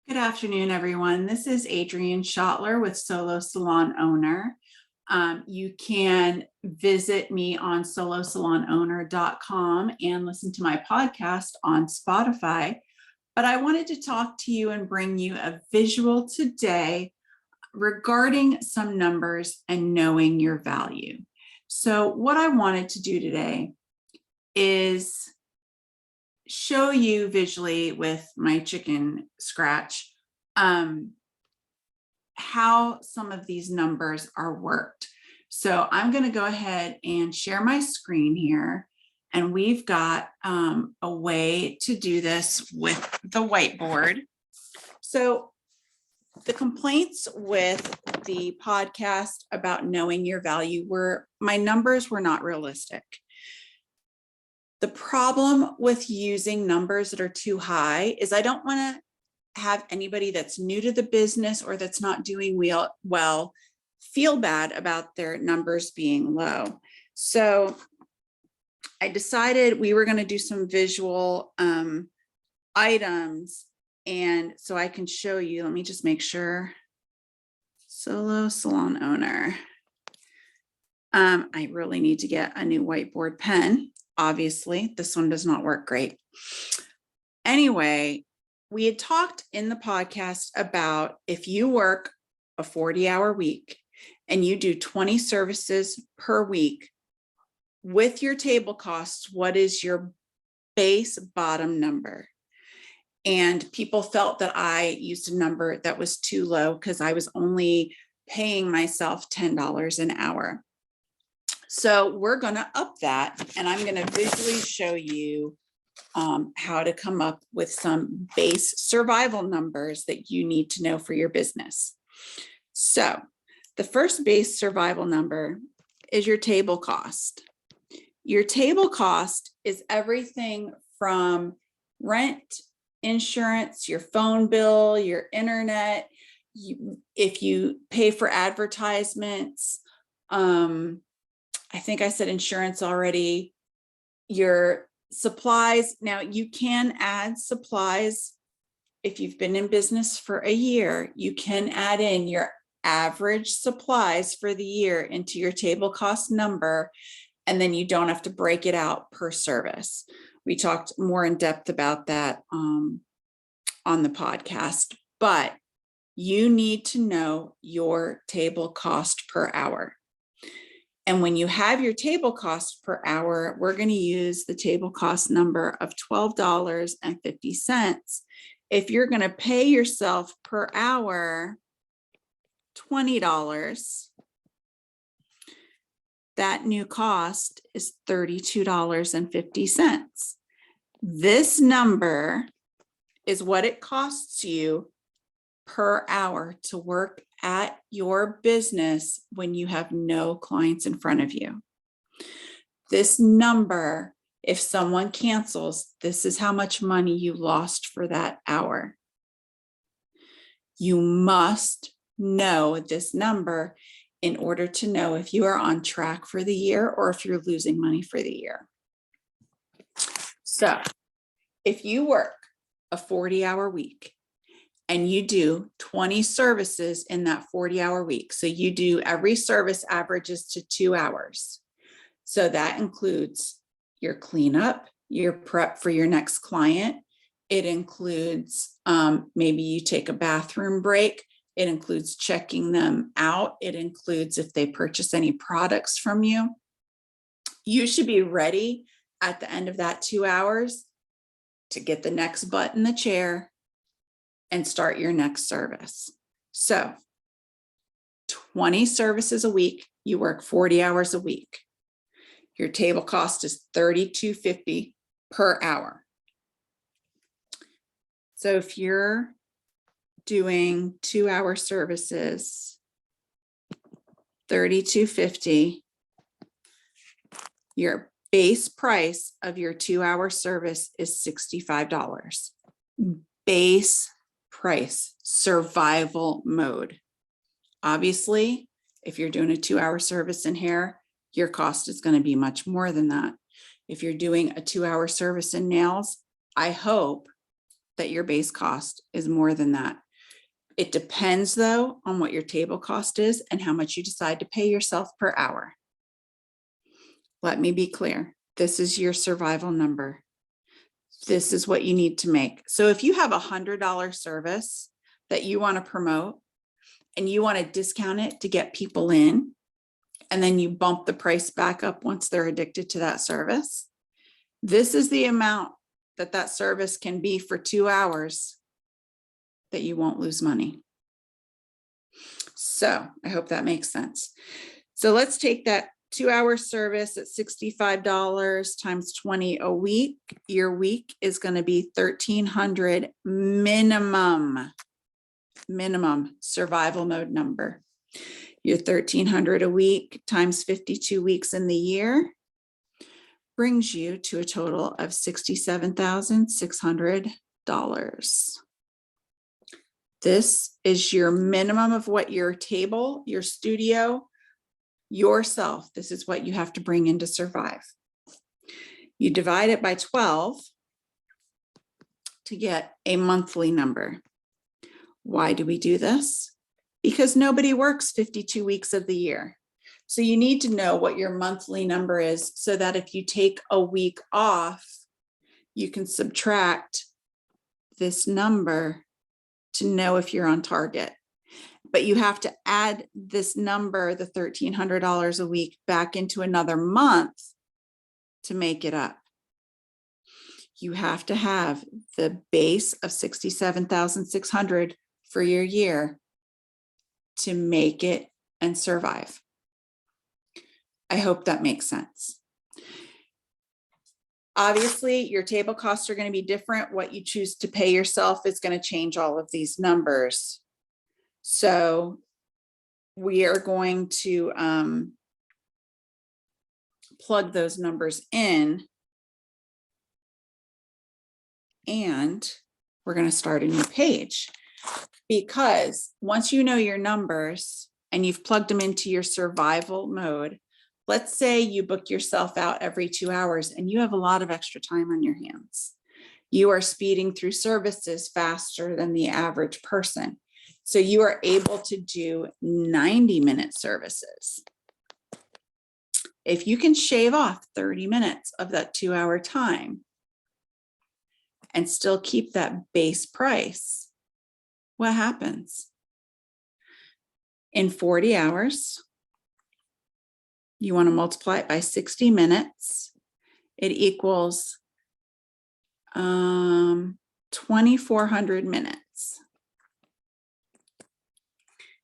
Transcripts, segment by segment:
Good afternoon, everyone. This is Adrienne Schottler with Solo Salon Owner. You can visit me on solosalonowner.com and listen to my podcast on Spotify. But I wanted to talk to you and bring you a visual today regarding some numbers and knowing your value. So what I wanted to do today is show you visually with my chicken scratch how some of these numbers are worked. So I'm going to go ahead and share my screen here, and we've got a way to do this with the whiteboard. So the complaints with the podcast about knowing your value were my numbers were not realistic. The problem with using numbers that are too high is I don't want to have anybody that's new to the business or that's not doing well feel bad about their numbers being low. So I decided we were going to do some visual items, and so I can show you. Let me just make sure. Solo Salon Owner. I really need to get a new whiteboard pen. Obviously, this one does not work great. Anyway, we had talked in the podcast about if you work a 40-hour week and you do 20 services per week with your table costs, what is your base bottom number? And people felt that I used a number that was too low because I was only paying myself $10 an hour. So we're going to up that, and I'm going to visually show you how to come up with some base survival numbers that you need to know for your business. So the first base survival number is your table cost. Your table cost is everything from rent, insurance, your phone bill, your internet, if you pay for advertisements, I think I said insurance already, your supplies. Now you can add supplies. If you've been in business for a year, you can add in your average supplies for the year into your table cost number, and then you don't have to break it out per service. We talked more in depth about that on the podcast, but you need to know your table cost per hour. And when you have your table cost per hour, we're going to use the table cost number of $12.50. If you're going to pay yourself per hour $20, that new cost is $32.50. This number is what it costs you per hour to work at your business when you have no clients in front of you. This number, if someone cancels, this is how much money you lost for that hour. You must know this number in order to know if you are on track for the year or if you're losing money for the year. So if you work a 40-hour week and you do 20 services in that 40-hour week, so you do every service averages to 2 hours. So that includes your cleanup, your prep for your next client. It includes maybe you take a bathroom break. It includes checking them out. It includes if they purchase any products from you. You should be ready at the end of that 2 hours to get the next butt in the chair and start your next service. So 20 services a week, you work 40 hours a week. Your table cost is $32.50 per hour. So if you're doing 2-hour services, $32.50, your base price of your 2-hour service is $65. Base price, survival mode. Obviously, if you're doing a 2-hour service in hair, your cost is going to be much more than that. If you're doing a 2-hour service in nails, I hope that your base cost is more than that. It depends though on what your table cost is and how much you decide to pay yourself per hour. Let me be clear. This is your survival number. This is what you need to make. So if you have $100 service that you want to promote and you want to discount it to get people in, and then you bump the price back up once they're addicted to that service, this is the amount that that service can be for 2 hours that you won't lose money. So I hope that makes sense. So let's take that 2-hour service at $65 times 20 a week. Your week is going to be $1,300 minimum survival mode number. Your $1,300 a week times 52 weeks in the year brings you to a total of $67,600. This is your minimum of what your table, your studio, yourself, this is what you have to bring in to survive. You divide it by 12 to get a monthly number. Why do we do this? Because nobody works 52 weeks of the year. So you need to know what your monthly number is so that if you take a week off, you can subtract this number to know if you're on target. But you have to add this number, the $1,300 a week, back into another month to make it up. You have to have the base of $67,600 for your year to make it and survive. I hope that makes sense. Obviously, your table costs are going to be different. What you choose to pay yourself is going to change all of these numbers. So we are going to plug those numbers in, and we're going to start a new page, because once you know your numbers and you've plugged them into your survival mode, let's say you book yourself out every 2 hours and you have a lot of extra time on your hands. You are speeding through services faster than the average person. So you are able to do 90-minute services. If you can shave off 30 minutes of that 2-hour time and still keep that base price, what happens? In 40 hours, you want to multiply it by 60 minutes. It equals 2,400 minutes.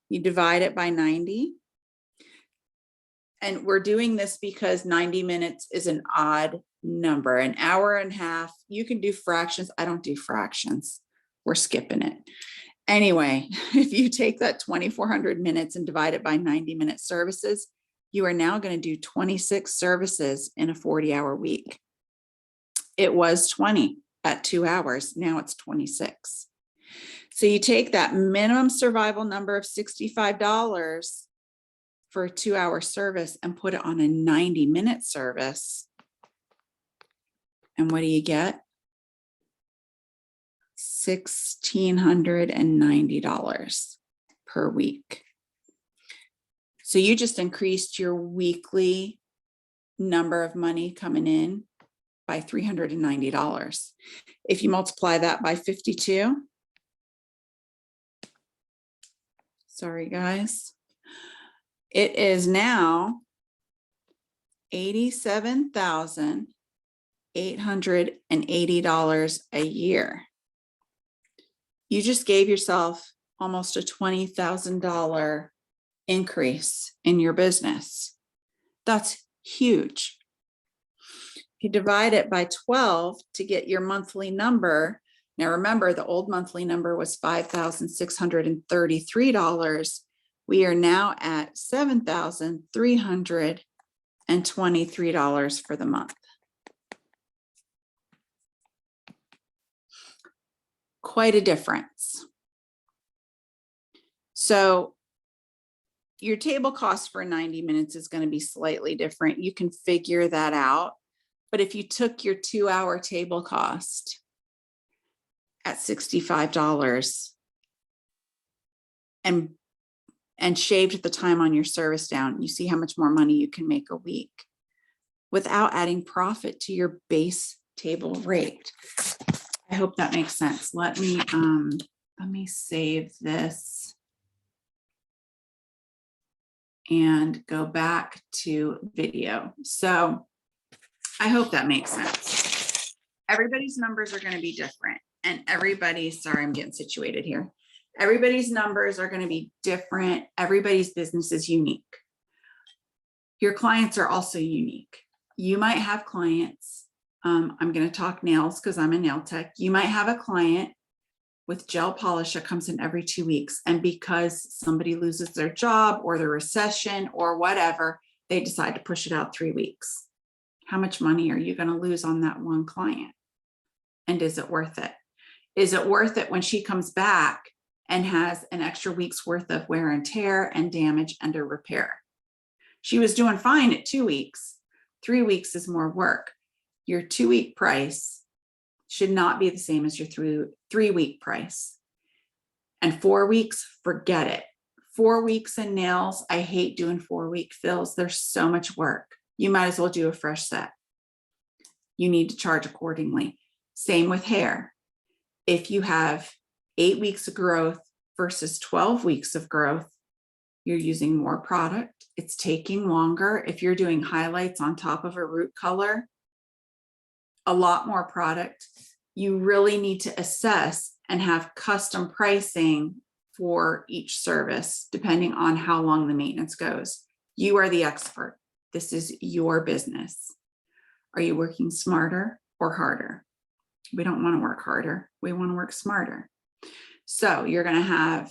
You divide it by 90. And we're doing this because 90 minutes is an odd number. An hour and a half, you can do fractions. I don't do fractions. We're skipping it. Anyway, if you take that 2,400 minutes and divide it by 90-minute services, you are now going to do 26 services in a 40-hour week. It was 20 at 2 hours. Now it's 26. So you take that minimum survival number of $65 for a 2-hour service and put it on a 90-minute service. And what do you get? $1,690 per week. So you just increased your weekly number of money coming in by $390. If you multiply that by 52, sorry guys, it is now $87,880 a year. You just gave yourself almost a $20,000 increase in your business. That's huge. If you divide it by 12 to get your monthly number, now remember the old monthly number was $5,633. We are now at $7,323 for the month. Quite a difference. So your table cost for 90 minutes is going to be slightly different. You can figure that out. But if you took your 2-hour table cost at $65 and shaved the time on your service down, you see how much more money you can make a week without adding profit to your base table rate. I hope that makes sense. Let me save this and go back to video. So I hope that makes sense. Everybody's numbers are going to be different, and sorry, I'm getting situated here. Everybody's numbers are going to be different. Everybody's business is unique. Your clients are also unique. You might have clients. I'm going to talk nails because I'm a nail tech. You might have a client with gel polish that comes in every 2 weeks. And because somebody loses their job or the recession or whatever, they decide to push it out 3 weeks. How much money are you going to lose on that one client? And is it worth it? Is it worth it when she comes back and has an extra week's worth of wear and tear and damage and a repair? She was doing fine at 2 weeks. 3 weeks is more work. Your 2-week price should not be the same as your 3-week price. And 4 weeks, forget it. 4 weeks in nails, I hate doing 4-week fills. There's so much work. You might as well do a fresh set. You need to charge accordingly. Same with hair. If you have 8 weeks of growth versus 12 weeks of growth, you're using more product. It's taking longer. If you're doing highlights on top of a root color, a lot more product. You really need to assess and have custom pricing for each service, depending on how long the maintenance goes. You are the expert. This is your business. Are you working smarter or harder? We don't want to work harder. We want to work smarter. So you're going to have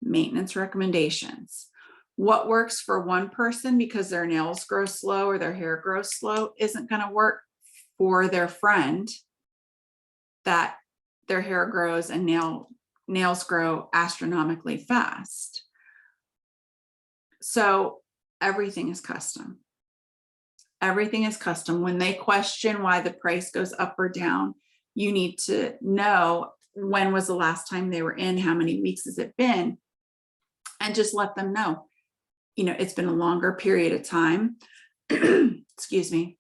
maintenance recommendations. What works for one person because their nails grow slow or their hair grows slow isn't going to work for their friend that their hair grows and nails grow astronomically fast. So everything is custom. Everything is custom. When they question why the price goes up or down, you need to know when was the last time they were in, how many weeks has it been, and just let them know, it's been a longer period of time. Excuse me.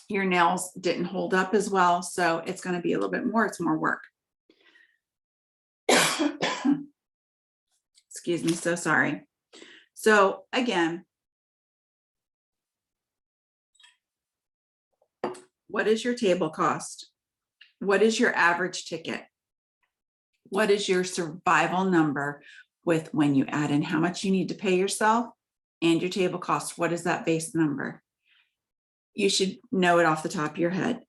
Your nails didn't hold up as well, so it's going to be a little bit more. It's more work. Excuse me. So sorry. So again, what is your table cost? What is your average ticket? What is your survival number with when you add in how much you need to pay yourself and your table cost? What is that base number? You should know it off the top of your head.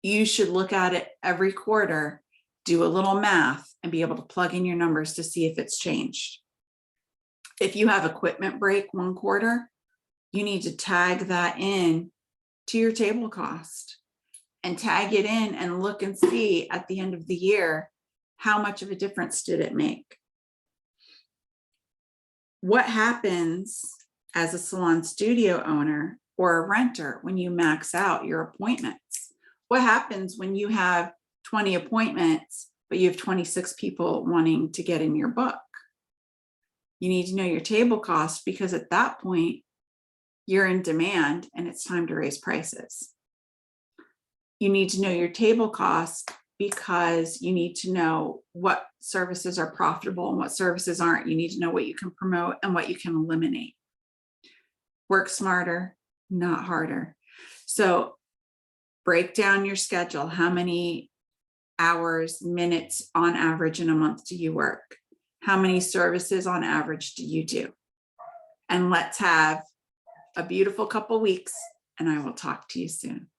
You should look at it every quarter, do a little math, and be able to plug in your numbers to see if it's changed. If you have equipment break one quarter, you need to tag that in to your table cost and tag it in and look and see at the end of the year, how much of a difference did it make? What happens as a salon studio owner or a renter when you max out your appointments? What happens when you have 20 appointments, but you have 26 people wanting to get in your book? You need to know your table cost, because at that point, you're in demand and it's time to raise prices. You need to know your table cost because you need to know what services are profitable and what services aren't. You need to know what you can promote and what you can eliminate. Work smarter, not harder. So break down your schedule. How many hours, minutes on average in a month do you work? How many services on average do you do? And let's have a beautiful couple weeks, and I will talk to you soon.